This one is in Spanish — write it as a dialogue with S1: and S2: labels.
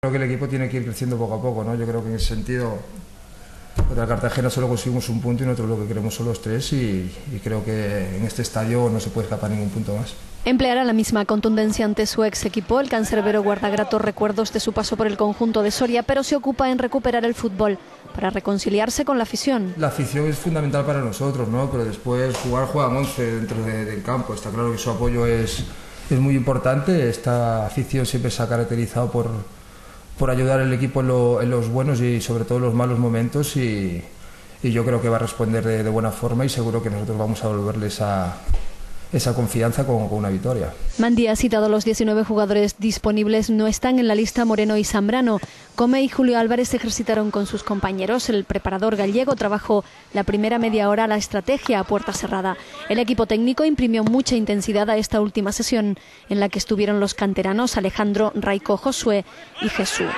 S1: Creo que el equipo tiene que ir creciendo poco a poco, ¿no? Yo creo que en ese sentido contra Cartagena solo conseguimos un punto y nosotros lo que queremos son los 3 y creo que en este estadio no se puede escapar ningún punto más.
S2: Empleará la misma contundencia ante su ex equipo. El cancerbero guarda gratos recuerdos de su paso por el conjunto de Soria, pero se ocupa en recuperar el fútbol para reconciliarse con la afición.
S1: La afición es fundamental para nosotros, ¿no? Pero después juegan 11 dentro del campo. Está claro que su apoyo es muy importante. Esta afición siempre se ha caracterizado por ayudar al equipo en los buenos y sobre todo en los malos momentos y yo creo que va a responder de buena forma y seguro que nosotros vamos a devolverle esa confianza con una victoria.
S2: Mandi ha citado los 19 jugadores disponibles, no están en la lista Moreno y Zambrano. Come y Julio Álvarez se ejercitaron con sus compañeros. El preparador gallego trabajó la primera media hora la estrategia a puerta cerrada. El equipo técnico imprimió mucha intensidad a esta última sesión, en la que estuvieron los canteranos Alejandro, Raico, Josué y Jesús.